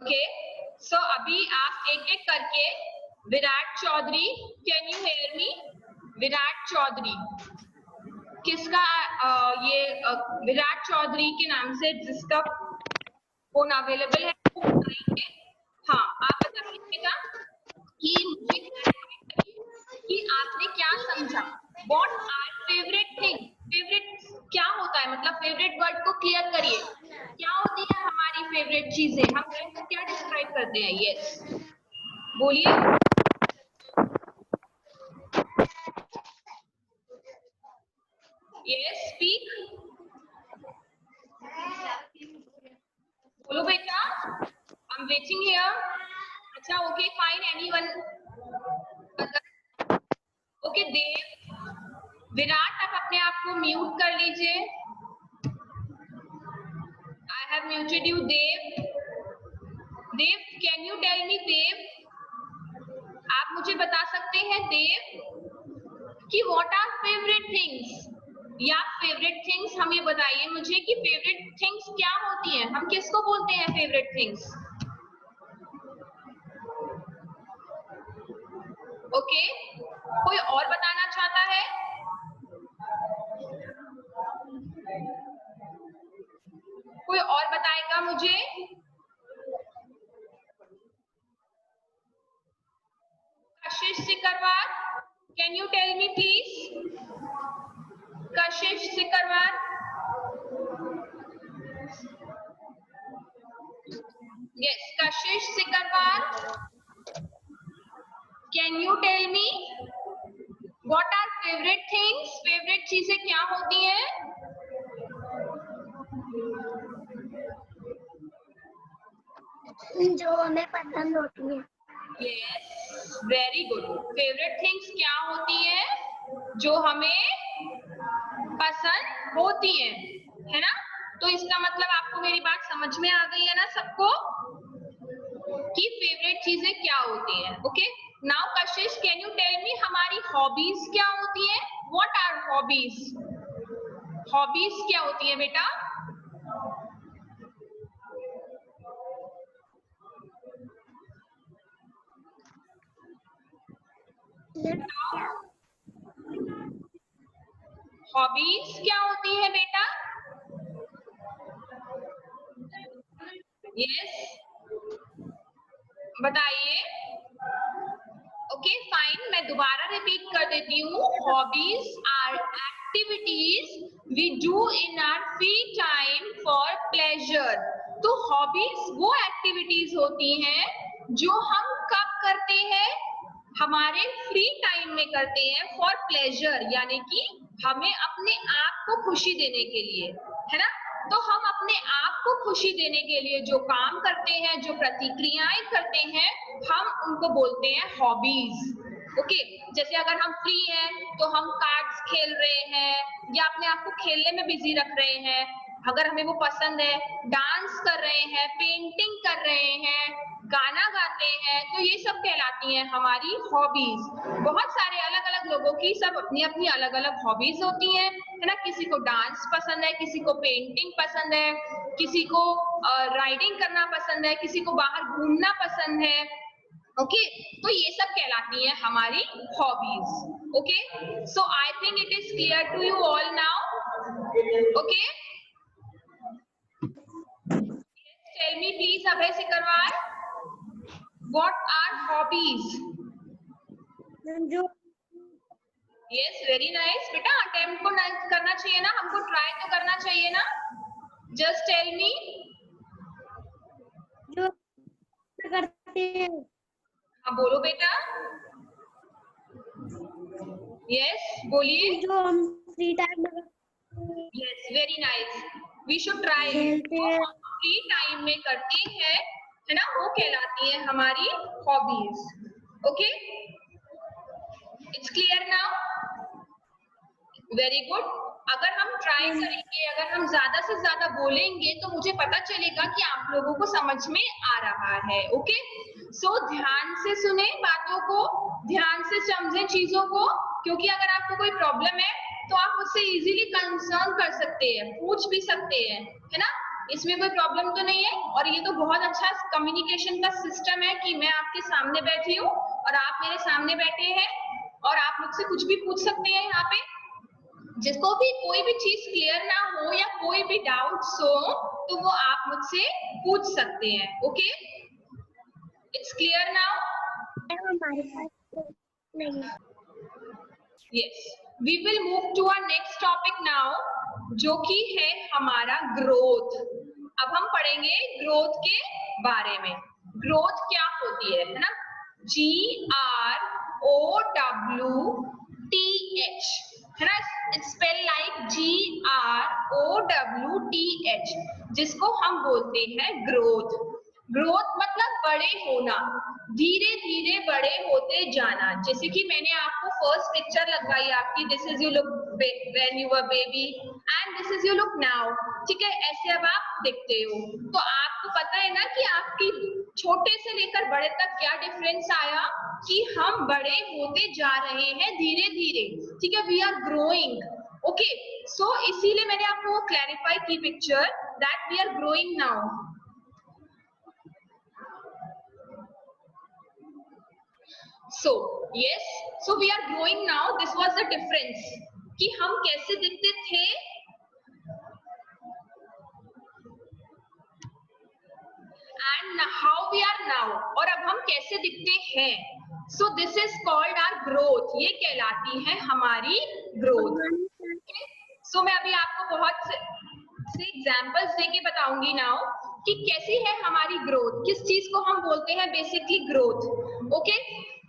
Okay, सो अभी आप एक एक करके, Virat Chaudhary, can you hear me? Virat Chaudhary, किसका ये विराट चौधरी के नाम से जिसका फोन अवेलेबल है वो बताइए। हाँ, आप बताइएगा कि मुझे कि आपने क्या समझा। What are favorite thing? Favourite क्या होता है, मतलब फेवरेट वर्ड को क्लियर करिए। क्या होती है हमारी फेवरेट चीजें, हम इसको क्या डिस्क्राइब करते हैं? यस, बोलिए। Yes, speak. बोलो बेटा, आई एम वेटिंग हियर। अच्छा, ओके फाइन, एनीवन? ओके देव, विराट आप अपने आप को म्यूट कर लीजिए। I have muted you, Dev. Dev, can you tell me, Dev? आप मुझे बता सकते हैं देव कि what are favorite things? या favorite things हम ये बताइए मुझे कि favorite things क्या होती हैं, हम किसको बोलते हैं favorite things? ओके, कोई और बताना चाहता है? कोई और बताएगा मुझे? Kashish Sikarwar, can you tell me please? Kashish Sikarwar, yes, Kashish Sikarwar, can you tell me what are favourite things? Favourite चीजें क्या होती हैं? जो हमें पसंद होती है। Yes, very good. Favourite things क्या होती है जो हमें पसंद होती है ना? तो इसका मतलब आपको मेरी बात समझ में आ गई है ना सबको कि फेवरेट चीजें क्या होती हैं। Okay, now Kashish, can you tell मी हमारी हॉबीज क्या होती है? What are hobbies? हॉबीज क्या होती है बेटा? हॉबीज क्या होती है बेटा? यस, बताइए। ओके फाइन, मैं दोबारा रिपीट कर देती हूँ। Hobbies are activities we do in our free time for pleasure. तो हॉबीज वो एक्टिविटीज होती हैं जो हम कब करते हैं? हमारे फ्री टाइम में करते हैं, फॉर प्लेजर, यानी कि हमें अपने आप को खुशी देने के लिए, है ना? तो हम अपने आप को खुशी देने के लिए जो काम करते हैं, जो प्रतिक्रियाएं करते हैं, हम उनको बोलते हैं हॉबीज। ओके, जैसे अगर हम फ्री हैं तो हम कार्ड्स खेल रहे हैं या अपने आप को खेलने में बिजी रख रहे हैं, अगर हमें वो पसंद है, डांस कर रहे हैं, पेंटिंग कर रहे हैं, गाना गाते हैं, तो ये सब कहलाती हैं हमारी हॉबीज। बहुत सारे अलग अलग लोगों की सब अपनी अपनी अलग अलग हॉबीज होती हैं, है ना? किसी को डांस पसंद है, किसी को पेंटिंग पसंद है, किसी को राइडिंग करना पसंद है, किसी को बाहर घूमना पसंद है। ओके, तो ये सब कहलाती हैं हमारी hobbies. Okay, so I think it is clear to you all now. Okay, tell me please Abhay Sikarwar, what are hobbies? जो यस, वेरी नाइस बेटा, अटेम्प्ट को करना चाहिए ना, हमको ट्राई तो करना चाहिए ना। Just tell me. जो करते हैं। हाँ बोलो बेटा। यस, बोलिए। जो हम फ्री टाइम में yes, very nice, we should try. खेलते हैं। फ्री टाइम में करते हैं, है ना, वो कहलाती है हमारी hobbies. Okay, it's clear now? Very good. अगर हम ट्राई करेंगे, अगर हम ज्यादा से ज्यादा बोलेंगे तो मुझे पता चलेगा कि आप लोगों को समझ में आ रहा है। ओके, सो ध्यान से सुने बातों को, ध्यान से समझें चीजों को, क्योंकि अगर आपको कोई प्रॉब्लम है तो आप मुझसे इजीली कंसर्न कर सकते हैं, पूछ भी सकते हैं, है ना? इसमें कोई प्रॉब्लम तो नहीं है। और ये तो बहुत अच्छा कम्युनिकेशन का सिस्टम है कि मैं आपके सामने बैठी हूँ और आप मेरे सामने बैठे हैं और आप मुझसे कुछ भी पूछ सकते हैं। यहाँ पे जिसको भी कोई भी चीज क्लियर ना हो या कोई भी डाउट्स हो तो वो आप मुझसे पूछ सकते हैं। Okay, it's clear now? हमारे पास तो नहीं है। Yes, we will move to our next topic now, जो कि है हमारा ग्रोथ। अब हम पढ़ेंगे ग्रोथ के बारे में। ग्रोथ क्या होती है ना? GROWTH है ना, स्पेल लाइक GROWTH, जिसको हम बोलते हैं ग्रोथ। ग्रोथ मतलब बड़े होना, धीरे धीरे बड़े होते जाना। जैसे कि मैंने आपको फर्स्ट पिक्चर लगवाई आपकी, this is you look when you were baby and this is you look now. ठीक है, ऐसे अब आप दिखते हो। तो आपको पता है ना कि आपकी छोटे से लेकर बड़े तक क्या डिफरेंस आया, कि हम बड़े होते जा रहे हैं धीरे धीरे। ठीक है, we are growing. Okay, so इसीलिए मैंने आपको क्लैरिफाई की picture that we are growing now. So yes, so we are growing now. This was the difference कि हम कैसे दिखते थे and how we are now, और अब हम कैसे दिखते हैं। So this is called our growth. ये कहलाती है हमारी growth. So मैं अभी आपको बहुत से एग्जाम्पल्स देके बताऊंगी नाउ कि कैसी है हमारी ग्रोथ, किस चीज को हम बोलते हैं बेसिकली ग्रोथ। ओके,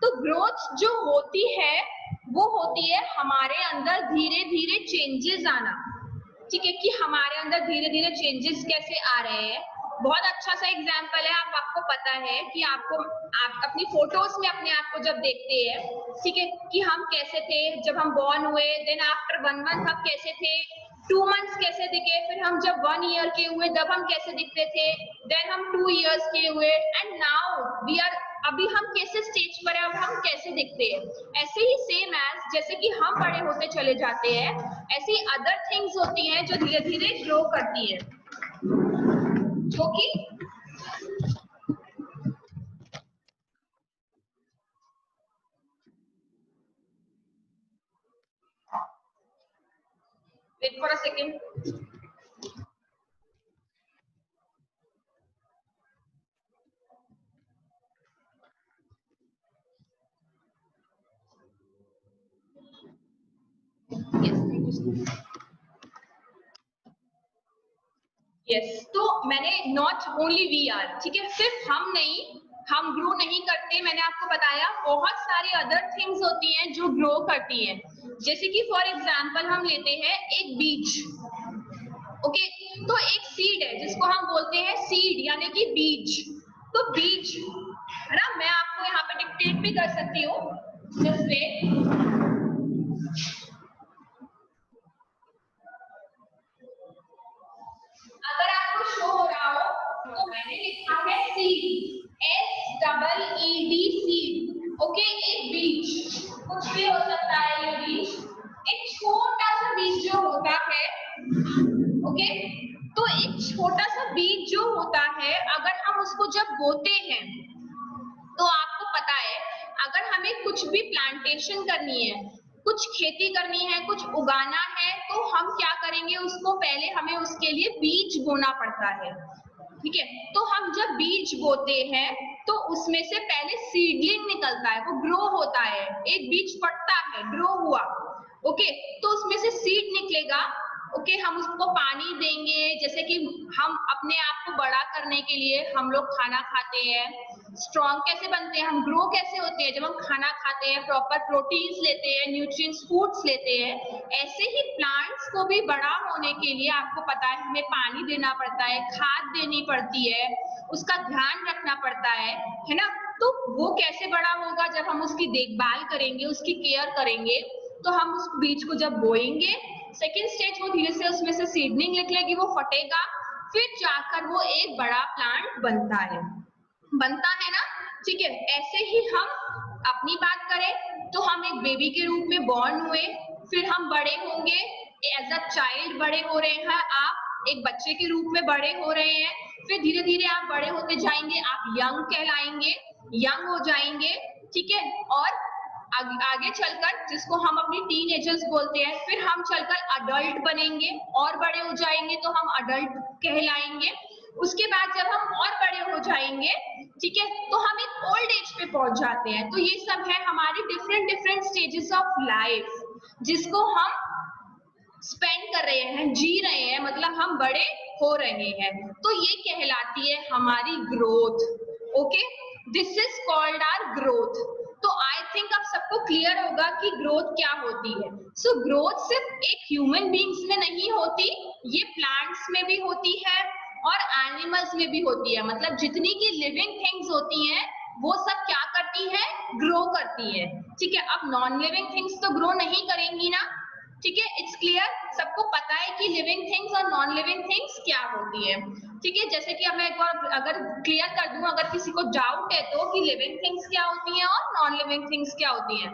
तो ग्रोथ जो होती है वो होती है हमारे अंदर धीरे धीरे चेंजेस आना। ठीक है, कि हमारे अंदर धीरे धीरे चेंजेस कैसे आ रहे हैं। बहुत अच्छा सा एग्जाम्पल है, आपको पता है कि आप अपनी फोटोज में अपने आप को जब देखते हैं, ठीक है, कि हम कैसे थे जब हम बॉर्न हुए, देन आफ्टर 1 मंथ हम कैसे थे, 2 मंथ्स कैसे दिखे, फिर हम जब 1 ईयर के हुए तब हम कैसे दिखते थे, देन हम 2 इयर्स के हुए एंड नाउ वी आर, अभी हम कैसे स्टेज पर है, अब हम कैसे दिखते हैं। ऐसे ही सेम एज जैसे कि हम बड़े होते चले जाते हैं, ऐसी अदर थिंग्स होती हैं जो धीरे धीरे ग्रो करती है, जो कि wait for a second. Yes, तो मैंने नॉट ओनली वी आर, ठीक है, सिर्फ हम नहीं, हम ग्रो नहीं करते। मैंने आपको बताया बहुत सारी अदर थिंग्स होती हैं जो ग्रो करती हैं। जैसे कि फॉर एग्जांपल हम लेते हैं एक बीज। ओके, तो एक सीड है जिसको हम बोलते हैं सीड यानी कि बीज। तो बीज है ना, मैं आपको यहाँ पे डिक्टेट भी कर सकती हूँ, जस्ट वेट। अगर आपको शो हो रहा हो तो मैंने लिखा है सीड, SEED सीड। ओके, एक बीज, कुछ भी हो सकता है ये बीज, एक छोटा सा बीज जो होता है। ओके, तो एक छोटा सा बीज जो होता है, अगर हम उसको जब बोते हैं तो आपको पता है अगर हमें कुछ भी प्लांटेशन करनी है, कुछ खेती करनी है, कुछ उगाना है, तो हम क्या करेंगे, उसको पहले हमें उसके लिए बीज बोना पड़ता है। ठीक है, तो हम जब बीज बोते हैं तो उसमें से पहले सीडलिंग निकलता है, वो ग्रो होता है, एक बीज फटता है, ग्रो हुआ। ओके, तो उसमें से सीड निकलेगा। ओके, हम उसको पानी देंगे, जैसे कि हम अपने आप को बड़ा करने के लिए हम लोग खाना खाते हैं। स्ट्रॉन्ग कैसे बनते हैं, हम ग्रो कैसे होते हैं, जब हम खाना खाते हैं, प्रॉपर प्रोटीन्स लेते हैं, न्यूट्रिएंट्स फूड्स लेते हैं। ऐसे ही प्लांट्स को भी बड़ा होने के लिए आपको पता है हमें पानी देना पड़ता है, खाद देनी पड़ती है, उसका ध्यान रखना पड़ता है ना। तो वो कैसे बड़ा होगा, जब हम उसकी देखभाल करेंगे, उसकी केयर करेंगे। तो हम उस बीज को जब बोएंगे, सेकेंड स्टेज वो धीरे से उसमें से सीडलिंग निकलेगी, वो फटेगा, फिर जाकर वो एक बड़ा प्लांट बनता है ना। ठीक है, ऐसे ही हम अपनी बात करें तो हम एक बेबी के रूप में बॉर्न हुए, फिर हम बड़े होंगे, एज अ चाइल्ड बड़े हो रहे हैं आप, एक बच्चे के रूप में बड़े हो रहे हैं, फिर धीरे धीरे आप बड़े होते जाएंगे, आप यंग कहलाएंगे, यंग हो जाएंगे, ठीक है, और आगे चलकर जिसको हम अपनी टीनेजर्स बोलते हैं, फिर हम चलकर अडल्ट बनेंगे और बड़े हो जाएंगे तो हम अडल्ट कहलाएंगे। उसके बाद जब हम और बड़े हो जाएंगे, ठीक है, तो हम एक ओल्ड एज पे पहुंच जाते हैं। तो ये सब है हमारी different different stages of life जिसको हम स्पेंड कर रहे हैं, जी रहे हैं, मतलब हम बड़े हो रहे हैं, तो ये कहलाती है हमारी growth. Okay, this is called our growth. तो आई थिंक अब सबको क्लियर होगा कि ग्रोथ क्या होती है। सो ग्रोथ सिर्फ एक ह्यूमन बींग्स में नहीं होती, ये प्लांट्स में भी होती है और एनिमल्स में भी होती है। मतलब जितनी की लिविंग थिंग्स होती हैं वो सब क्या करती है, ग्रो करती है, ठीक है। अब नॉन लिविंग थिंग्स तो ग्रो नहीं करेंगी ना, ठीक है, इट्स क्लियर, सबको पता है कि लिविंग थिंग्स और नॉन लिविंग थिंग्स क्या होती है, ठीक है। जैसे कि अब मैं एक बार अगर क्लियर कर दूं, अगर किसी को डाउट है तो कि लिविंग थिंग्स क्या होती हैं और नॉन लिविंग थिंग्स क्या होती हैं,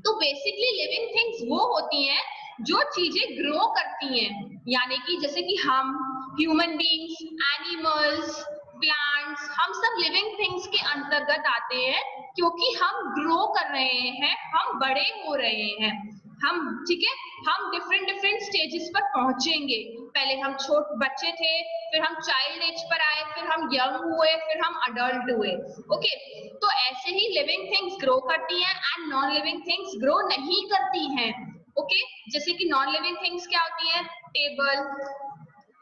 तो बेसिकली लिविंग थिंग्स वो होती हैं जो चीजें ग्रो करती हैं, यानी कि जैसे कि हम ह्यूमन बीइंग्स, एनिमल्स, प्लांट्स, हम सब लिविंग थिंग्स के अंतर्गत आते हैं क्योंकि हम ग्रो कर रहे हैं, हम बड़े हो रहे हैं, हम, ठीक है, हम डिफरेंट डिफरेंट स्टेजेस पर पहुंचेंगे। पहले हम छोटे बच्चे थे, फिर हम चाइल्ड एज पर आए, फिर हम यंग हुए, फिर हम अडल्ट हुए। ओके, तो ऐसे ही लिविंग थिंग्स ग्रो करती हैं and non living things grow नहीं करती हैं। ओके, जैसे कि नॉन लिविंग थिंग्स क्या होती हैं, टेबल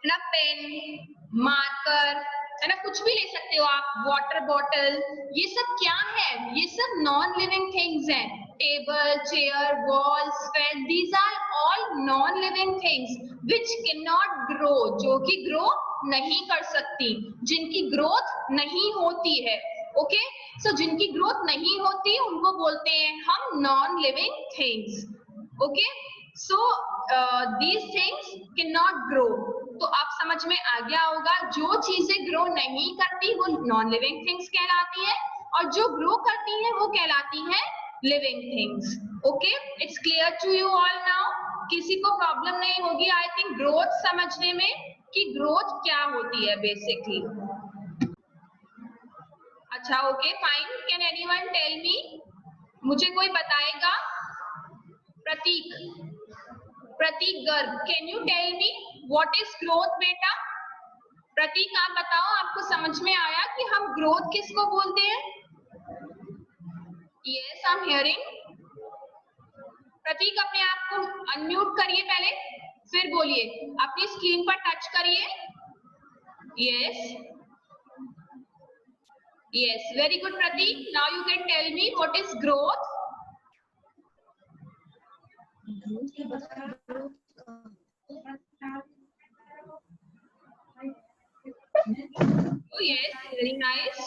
है ना, पेन, मार्कर है ना, कुछ भी ले सकते हो आप, वाटर बॉटल, ये सब क्या है, ये सब नॉन लिविंग थिंग्स हैं। Table, chair, walls, fan, these are all non living things which can not grow, जो कि ग्रो नहीं कर सकती, जिनकी ग्रोथ नहीं होती है। ओके, सो जिनकी ग्रोथ नहीं होती उनको बोलते हैं हम non living things. Okay, so these things can not grow. तो आप समझ में आ गया होगा, जो चीजें ग्रो नहीं करती वो नॉन लिविंग थिंग्स कहलाती है और जो ग्रो करती है वो कहलाती है living things. Okay, it's clear to you all now, किसी को प्रॉब्लम नहीं होगी आई थिंक ग्रोथ समझने में कि ग्रोथ क्या होती है बेसिकली। अच्छा, okay fine, can anyone tell me, मुझे कोई बताएगा, Prateek, Prateek Garg, can you tell me what is growth बेटा? प्रतीक आप बताओ, आपको समझ में आया कि हम ग्रोथ किसको बोलते हैं? Yes, I am hearing. Prateek अपने आप को अनम्यूट करिए पहले, फिर बोलिए, अपनी स्क्रीन पर टच करिए। Yes, yes, very good Pratik, now you can tell me what is growth? Oh yes, very nice.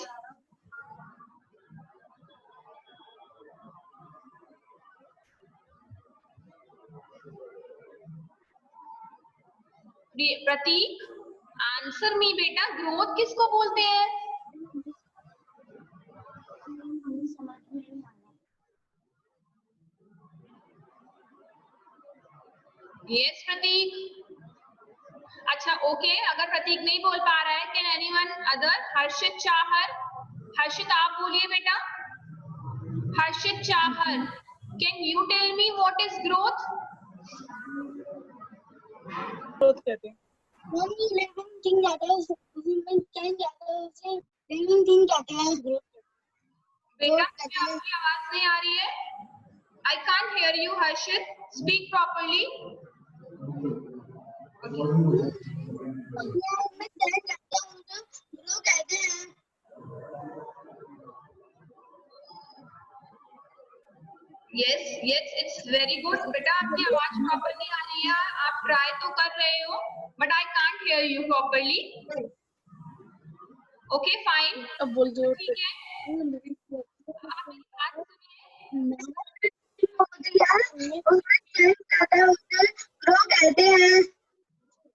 Prateek, answer me बेटा, ग्रोथ किसको बोलते हैं? यस प्रतीक। अच्छा ओके, अगर प्रतीक नहीं बोल पा रहा है, can anyone other? Harshit Chahar, Harshit आप बोलिए बेटा। Harshit Chahar, can you tell me what is growth? Growth कहते हैं लिविंग थिंग कहते हैं, लिविंग थिंग कहते हैं ग्रोथ। बेटा आपकी आवाज नहीं आ रही है, I can't hear you Harshit, speak properly. Yes yes, it's very good बेटा, आपकी आवाज प्रॉपर नहीं आ रही है, आप ट्राई तो कर रहे हो but I can't hear you properly. Okay fine, अब बोल दो, ठीक है, आप मेरी बात सुनिए।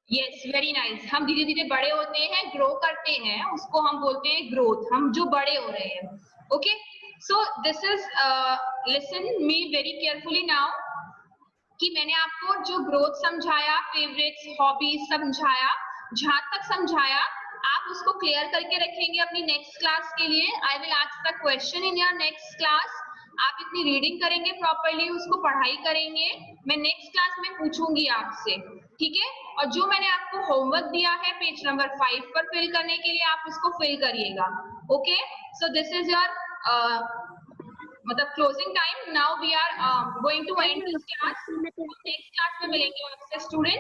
यस, वेरी नाइस, हम धीरे धीरे बड़े होते हैं, ग्रो करते हैं, उसको हम बोलते हैं ग्रोथ, हम जो बड़े हो रहे हैं। Okay, so this is, listen me very carefully now, कि मैंने आपको जो ग्रोथ समझाया, फेवरेट्स, हॉबीज समझाया, जहां तक समझाया आप उसको क्लियर करके रखेंगे अपनी नेक्स्ट क्लास के लिए. I will ask the question in your next class. आप इतनी रीडिंग करेंगे प्रॉपरली, उसको पढ़ाई करेंगे, मैं नेक्स्ट क्लास में पूछूंगी आपसे, ठीक है. और जो मैंने आपको होमवर्क दिया है पेज नंबर 5 पर फिल करने के लिए, आप उसको फिल करिएगा. Okay, so this is your मतलब closing time. Now we are going to end this class. Next class में मिलेंगे आपसे स्टूडेंट.